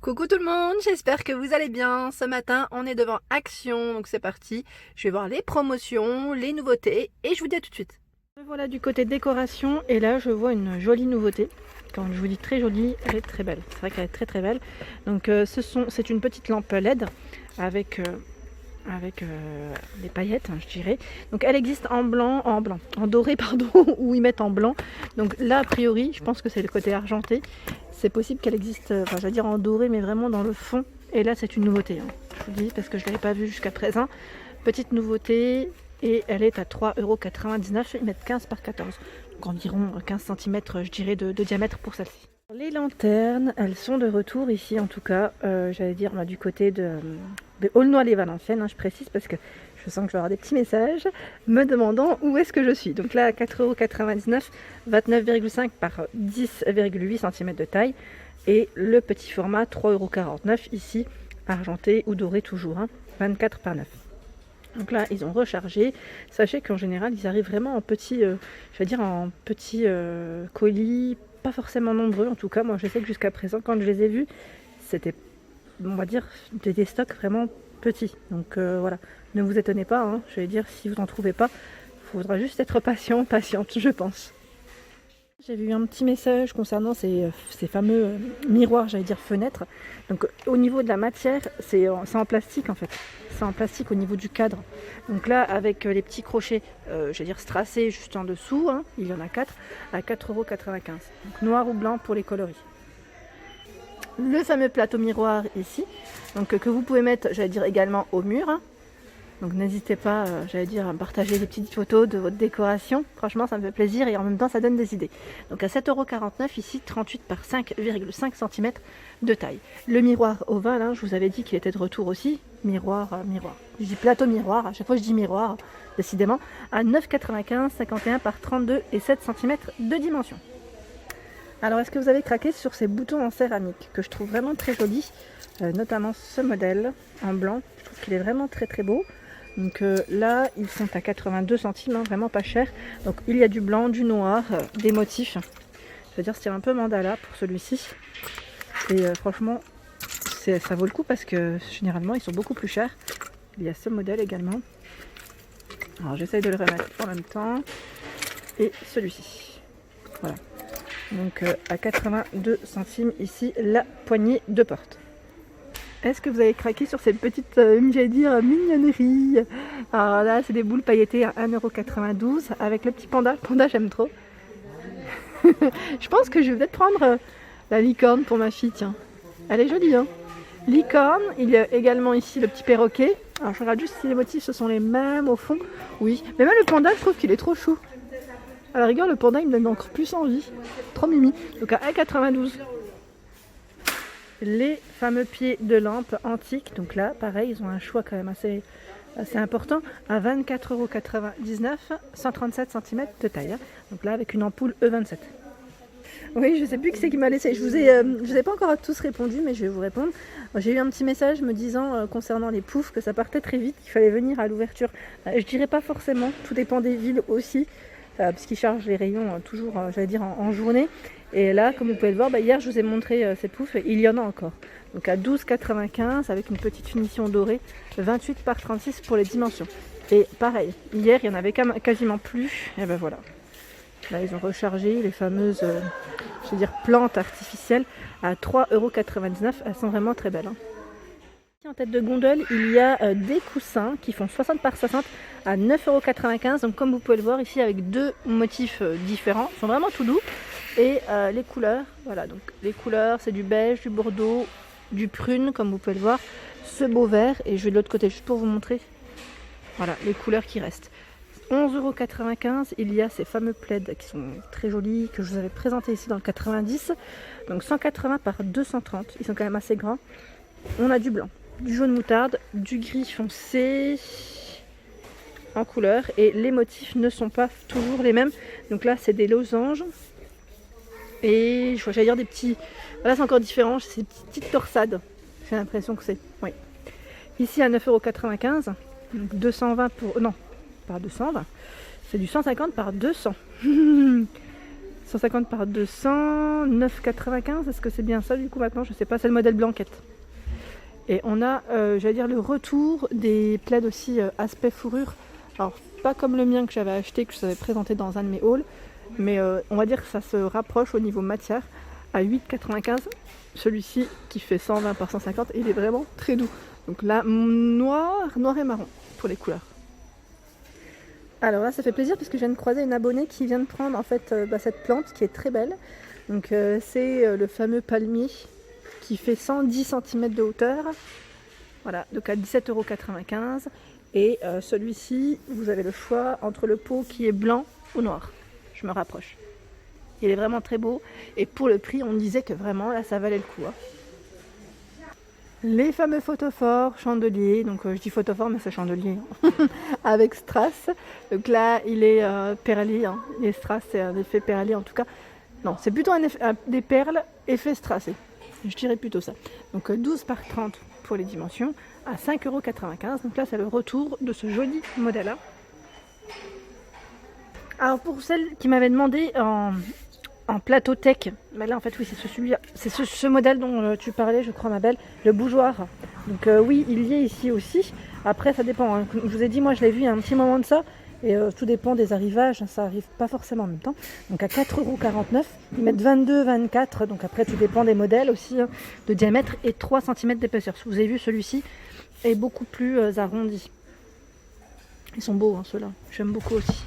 Coucou tout le monde, j'espère que vous allez bien. Ce matin, on est devant Action, donc c'est parti. Je vais voir les promotions, les nouveautés et je vous dis à tout de suite. Voilà du côté décoration et là je vois une jolie nouveauté. Quand je vous dis très jolie, elle est très belle. C'est vrai qu'elle est très très belle. Donc c'est une petite lampe LED avec des paillettes, hein, je dirais. Donc elle existe en doré pardon, ou ils mettent en blanc. Donc là a priori, je pense que c'est le côté argenté. C'est possible qu'elle existe, enfin je vais dire en doré, mais vraiment dans le fond. Et là c'est une nouveauté, hein. Je vous dis parce que je ne l'avais pas vue jusqu'à présent. Petite nouveauté et elle est à 3,99 €. Ils mettent 15 par 14. Donc environ 15 cm je dirais de diamètre pour celle-ci. Les lanternes, elles sont de retour ici en tout cas, j'allais dire du côté de Aulnoy-les-Valenciennes, hein, je précise parce que je sens que je vais avoir des petits messages me demandant où est-ce que je suis. Donc là à 4,99 €, 29,5 par 10,8 cm de taille et le petit format 3,49 € ici, argenté ou doré toujours, hein, 24 par 9. Donc là ils ont rechargé, sachez qu'en général ils arrivent vraiment en petits, colis, pas forcément nombreux en tout cas. Moi je sais que jusqu'à présent quand je les ai vus c'était, on va dire, des stocks vraiment petits. Donc voilà, ne vous étonnez pas, hein, je vais dire si vous n'en trouvez pas, il faudra juste être patiente je pense. J'ai vu un petit message concernant ces fameux miroirs, j'allais dire fenêtres. Donc au niveau de la matière, c'est en plastique en fait. C'est en plastique au niveau du cadre. Donc là, avec les petits crochets, j'allais dire strassés juste en dessous, hein, il y en a 4, à 4,95 €. Donc noir ou blanc pour les coloris. Le fameux plateau miroir ici, donc que vous pouvez mettre, j'allais dire également au mur, hein. Donc n'hésitez pas, j'allais dire, à partager des petites photos de votre décoration. Franchement, ça me fait plaisir et en même temps, ça donne des idées. Donc à 7,49 € ici, 38 par 5,5 cm de taille. Le miroir ovale, hein, je vous avais dit qu'il était de retour aussi. Miroir. Je dis plateau miroir, à chaque fois je dis miroir, décidément. À 9,95 €, 51 par 32 et 7 cm de dimension. Alors, est-ce que vous avez craqué sur ces boutons en céramique que je trouve vraiment très jolis, notamment ce modèle en blanc. Je trouve qu'il est vraiment très très beau. Donc là, ils sont à 82 centimes, hein, vraiment pas cher. Donc il y a du blanc, du noir, des motifs. Je veux dire, c'est un peu mandala pour celui-ci. Et franchement, ça vaut le coup parce que généralement, ils sont beaucoup plus chers. Il y a ce modèle également. Alors j'essaye de le remettre en même temps. Et celui-ci. Voilà. Donc à 82 centimes ici, la poignée de porte. Est-ce que vous avez craqué sur ces petites, j'allais dire, mignonneries? Alors là, c'est des boules pailletées à 1,92 € avec le petit panda. Le panda, j'aime trop. Je pense que je vais peut-être prendre la licorne pour ma fille, tiens. Elle est jolie, hein. Licorne, il y a également ici le petit perroquet. Alors je regarde juste si les motifs ce sont les mêmes au fond. Oui, mais même le panda, je trouve qu'il est trop chou. À la rigueur, le panda, il me donne encore plus envie. Trop mimi. Donc à 1,92 €. Les fameux pieds de lampe antiques. Donc là, pareil, ils ont un choix quand même assez important. À 24,99 €, 137 cm de taille, hein. Donc là, avec une ampoule E27. Oui, je sais plus qui c'est qui m'a laissé. Je vous ai pas encore à tous répondu, mais je vais vous répondre. J'ai eu un petit message me disant concernant les poufs que ça partait très vite, qu'il fallait venir à l'ouverture. Je dirais pas forcément, tout dépend des villes aussi. Puisqu'ils chargent les rayons toujours, j'allais dire, en journée. Et là, comme vous pouvez le voir, hier je vous ai montré ces poufs et il y en a encore. Donc à 12,95 € avec une petite finition dorée, 28 par 36 pour les dimensions. Et pareil, hier il n'y en avait quasiment plus. Et ben voilà. Là ils ont rechargé les fameuses je veux dire, plantes artificielles à 3,99 €. Elles sont vraiment très belles, hein. En tête de gondole, il y a des coussins qui font 60 par 60 à 9,95 €. Donc comme vous pouvez le voir ici avec deux motifs différents, ils sont vraiment tout doux. Et les couleurs, voilà, donc les couleurs c'est du beige, du bordeaux, du prune comme vous pouvez le voir, ce beau vert, et je vais de l'autre côté juste pour vous montrer. Voilà les couleurs qui restent. 11,95 €, il y a ces fameux plaids qui sont très jolis, que je vous avais présenté ici dans le 90. Donc 180 par 230, ils sont quand même assez grands. On a du blanc, du jaune moutarde, du gris foncé en couleur, et les motifs ne sont pas toujours les mêmes. Donc là c'est des losanges et j'allais dire des petits, voilà, c'est encore différent, c'est des petites torsades, j'ai l'impression que c'est, oui. Ici à 9,95 €, donc 220 pour, non pas 220, c'est du 150 par 200. 150 par 200, 9,95. Est-ce que c'est bien ça du coup maintenant? Je sais pas, c'est le modèle blanquette. Et on a, j'allais dire, le retour des plaids aussi aspect fourrure. Alors, pas comme le mien que j'avais acheté, que je vous avais présenté dans un de mes hauls, mais on va dire que ça se rapproche au niveau matière à 8,95. Celui-ci qui fait 120 par 150, et il est vraiment très doux. Donc là, noir et marron pour les couleurs. Alors là, ça fait plaisir parce que je viens de croiser une abonnée qui vient de prendre en fait cette plante qui est très belle. Donc c'est le fameux palmier qui fait 110 cm de hauteur. Voilà, donc à 17,95 €. Et celui-ci, vous avez le choix entre le pot qui est blanc ou noir. Je me rapproche. Il est vraiment très beau. Et pour le prix, on disait que vraiment, là, ça valait le coup. Hein. Les fameux photophores, chandeliers. Donc je dis photophore, mais c'est chandelier. Hein. Avec strass. Donc là, il est perlé. Hein. Les strass, c'est un effet perlé en tout cas. Non, c'est plutôt des perles effet strassé. Je dirais plutôt ça. Donc 12 par 30 pour les dimensions à 5,95 €. Donc là, c'est le retour de ce joli modèle-là. Alors pour celles qui m'avaient demandé en plateau tech, mais là en fait oui, c'est ce modèle dont tu parlais, je crois ma belle, le bougeoir. Donc oui, il y est ici aussi. Après ça dépend, hein. Je vous ai dit, moi je l'ai vu il y a un petit moment de ça. Et tout dépend des arrivages, ça arrive pas forcément en même temps. Donc à 4,49 €, ils mettent 22, 24. Donc après tout dépend des modèles aussi, hein, de diamètre et 3 cm d'épaisseur. Vous avez vu, celui-ci est beaucoup plus arrondi. Ils sont beaux hein, ceux-là, j'aime beaucoup aussi.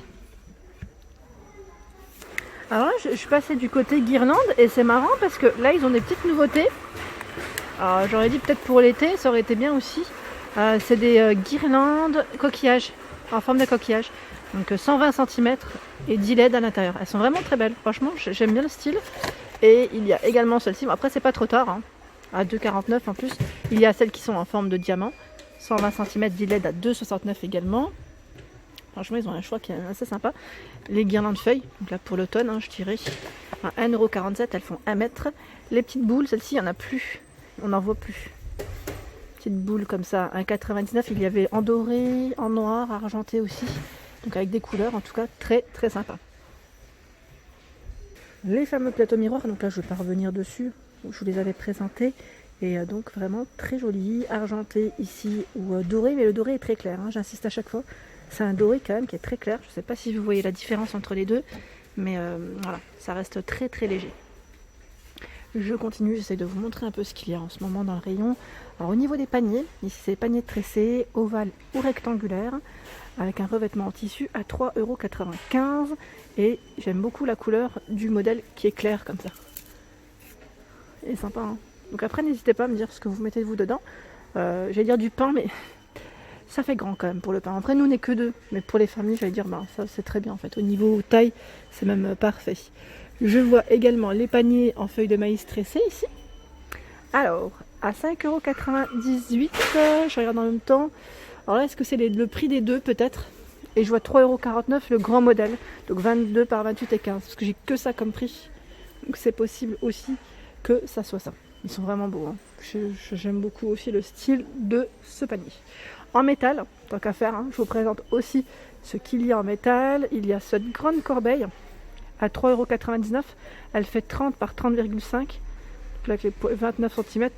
Alors là, je suis passée du côté guirlande et c'est marrant parce que là ils ont des petites nouveautés. Alors j'aurais dit peut-être pour l'été, ça aurait été bien aussi. C'est des guirlandes coquillages, en forme de coquillage. Donc 120 cm et 10 LED à l'intérieur. Elles sont vraiment très belles, franchement j'aime bien le style. Et il y a également celle-ci, après c'est pas trop tard, hein, à 2,49 € en plus. Il y a celles qui sont en forme de diamant, 120 cm 10 LED à 2,69 € également. Franchement ils ont un choix qui est assez sympa. Les guirlandes feuilles, donc là pour l'automne hein, je dirais à 1,47 €, elles font 1 mètre. Les petites boules, celles-ci il n'y en a plus, on n'en voit plus. Petite boule comme ça, 1,99 €. Il y avait en doré, en noir, argenté aussi. Donc avec des couleurs en tout cas très très sympa. Les fameux plateaux miroirs, donc là je ne vais pas revenir dessus, je vous les avais présentés. Et donc vraiment très joli, argenté ici ou doré, mais le doré est très clair, hein, j'insiste à chaque fois. C'est un doré quand même qui est très clair, je ne sais pas si vous voyez la différence entre les deux, mais voilà, ça reste très très léger. Je continue, j'essaie de vous montrer un peu ce qu'il y a en ce moment dans le rayon. Alors au niveau des paniers, ici c'est des paniers tressés, ovales ou rectangulaires, avec un revêtement en tissu à 3,95 €. Et j'aime beaucoup la couleur du modèle qui est clair comme ça. Il est sympa, hein. Donc après n'hésitez pas à me dire ce que vous mettez vous dedans. J'allais dire du pain, mais ça fait grand quand même pour le pain. Après nous on n'est que deux, mais pour les familles j'allais dire ça c'est très bien en fait. Au niveau taille c'est même parfait. Je vois également les paniers en feuilles de maïs tressées ici. Alors, à 5,98 €, je regarde en même temps. Alors là, est-ce que c'est le prix des deux peut-être? Et je vois 3,49 € le grand modèle. Donc 22 par 28 et 15. Parce que j'ai que ça comme prix. Donc c'est possible aussi que ça soit ça. Ils sont vraiment beaux. Hein. J'aime beaucoup aussi le style de ce panier. En métal, tant qu'à faire, hein, je vous présente aussi ce qu'il y a en métal. Il y a cette grande corbeille à 3,99 €. Elle fait 30 par 30,5. Avec les 29 cm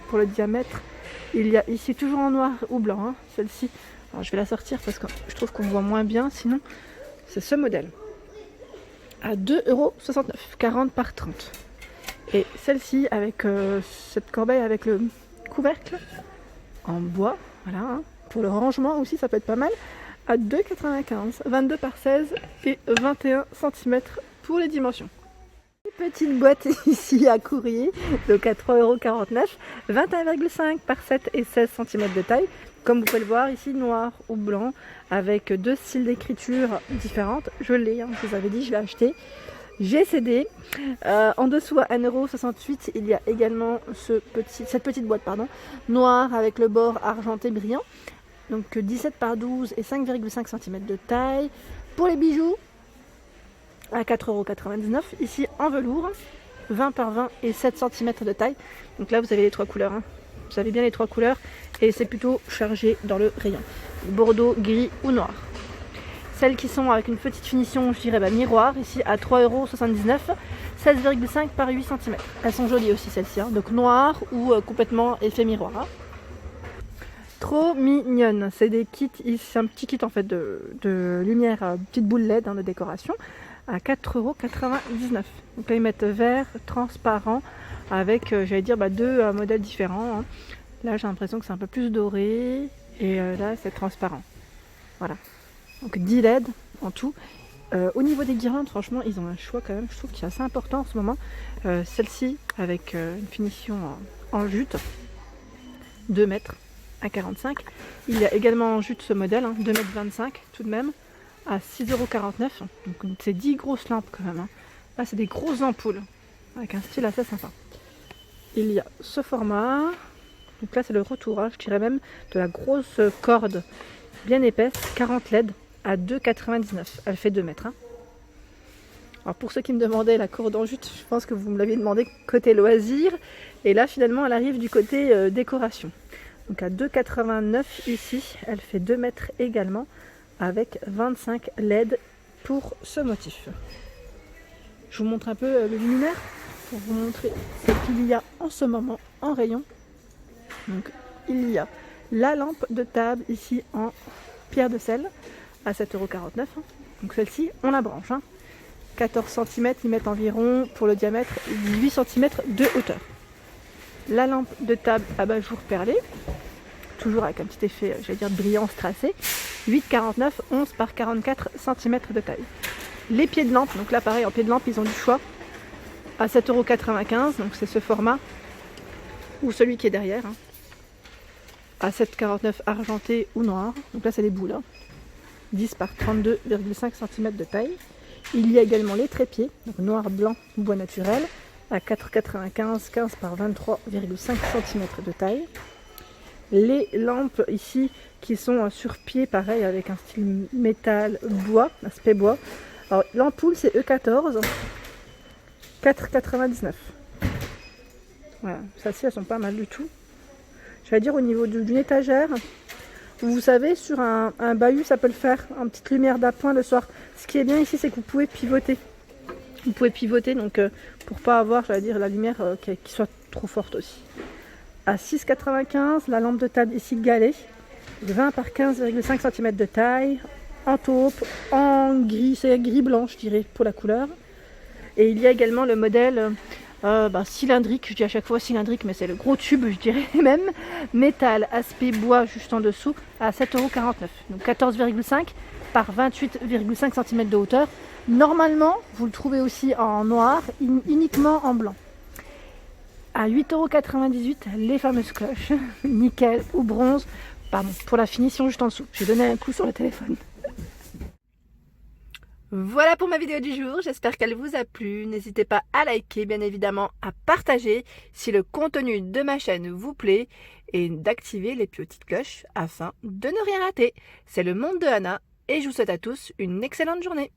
pour le diamètre. Il y a ici toujours en noir ou blanc, hein, celle-ci. Alors je vais la sortir parce que je trouve qu'on voit moins bien, sinon c'est ce modèle. À 2,69 €, 40 par 30. Et celle-ci avec cette corbeille avec le couvercle en bois, voilà, hein, pour le rangement aussi ça peut être pas mal. À 2,95 €, 22 par 16 et 21 cm pour les dimensions. Petite boîte ici à courrier, donc à 3,49 €, 21,5 par 7 et 16 cm de taille. Comme vous pouvez le voir ici, noir ou blanc, avec deux styles d'écriture différentes. Je l'ai, hein, je vous avais dit, je l'ai acheté. J'ai cédé. En dessous à 1,68 €, il y a également cette petite boîte noire avec le bord argenté brillant. Donc 17 par 12 et 5,5 cm de taille. Pour les bijoux, à 4,99 €, ici en velours, 20 par 20 et 7 cm de taille. Donc là vous avez les trois couleurs, hein. Vous avez bien les trois couleurs et c'est plutôt chargé dans le rayon. Bordeaux, gris ou noir. Celles qui sont avec une petite finition, je dirais miroir, ici à 3,79 €, 16,5 par 8 cm. Elles sont jolies aussi celles-ci, hein. Donc noir ou complètement effet miroir. Hein. Trop mignonne, c'est des kits, c'est un petit kit en fait de lumière, petite boule LED de décoration à 4,99 €. Donc là ils mettent vert, transparent, avec j'allais dire deux modèles différents. Hein. Là j'ai l'impression que c'est un peu plus doré et là c'est transparent. Voilà. Donc 10 LED en tout. Au niveau des guirlandes, franchement, ils ont un choix quand même, je trouve qu'il est assez important en ce moment. Celle-ci avec une finition en jute, 2 mètres à 45. Il y a également en jute ce modèle, hein, 2,25 m tout de même, à 6,49 €. Donc c'est 10 grosses lampes quand même. Hein. Là, c'est des grosses ampoules, avec un style assez sympa. Il y a ce format. Donc là, c'est le retour, hein, je dirais même de la grosse corde bien épaisse, 40 LED à 2,99 €. Elle fait 2 mètres. Hein. Alors pour ceux qui me demandaient la corde en jute, je pense que vous me l'aviez demandé côté loisir. Et là, finalement, elle arrive du côté décoration. Donc à 2,89 € ici, elle fait 2 mètres également, avec 25 LED pour ce motif. Je vous montre un peu le luminaire pour vous montrer ce qu'il y a en ce moment en rayon. Donc il y a la lampe de table ici en pierre de sel à 7,49 €. Donc celle-ci, on la branche. Hein. 14 cm, ils mettent environ pour le diamètre 8 cm de hauteur. La lampe de table abat-jour perlé, toujours avec un petit effet, j'allais dire, brillance tracée, 8,49 €, 11 par 44 cm de taille. Les pieds de lampe, donc là pareil, en pied de lampe, ils ont du choix à 7,95 €, donc c'est ce format, ou celui qui est derrière, hein, à 7,49 € argenté ou noir. Donc là, c'est des boules, hein, 10 par 32,5 cm de taille. Il y a également les trépieds, donc noir, blanc, bois naturel, à 4,95 €, 15 par 23,5 cm de taille. Les lampes ici qui sont sur pied, pareil, avec un style métal, bois, aspect bois. Alors l'ampoule c'est E14, 4,99 €. Voilà, celles-ci elles sont pas mal du tout. Je vais dire au niveau d'une étagère, vous savez, sur un bahut ça peut le faire, une petite lumière d'appoint le soir. Ce qui est bien ici, c'est que vous pouvez pivoter. Vous pouvez pivoter donc pour pas avoir, j'allais dire, la lumière qui soit trop forte aussi. À 6,95 €, la lampe de table ici galet, 20 par 15,5 cm de taille, en taupe, en gris, c'est gris blanc je dirais pour la couleur. Et il y a également le modèle cylindrique, je dis à chaque fois cylindrique, mais c'est le gros tube, je dirais même, métal, aspect bois juste en dessous, à 7,49 €. Donc 14,5 par 28,5 cm de hauteur. Normalement, vous le trouvez aussi en noir, uniquement en blanc. À 8,98 €, les fameuses cloches, nickel ou bronze, pardon, pour la finition juste en dessous. J'ai donné un coup sur le téléphone. Voilà pour ma vidéo du jour, j'espère qu'elle vous a plu. N'hésitez pas à liker, bien évidemment, à partager si le contenu de ma chaîne vous plaît et d'activer les petites cloches afin de ne rien rater. C'est le monde de Anna et je vous souhaite à tous une excellente journée.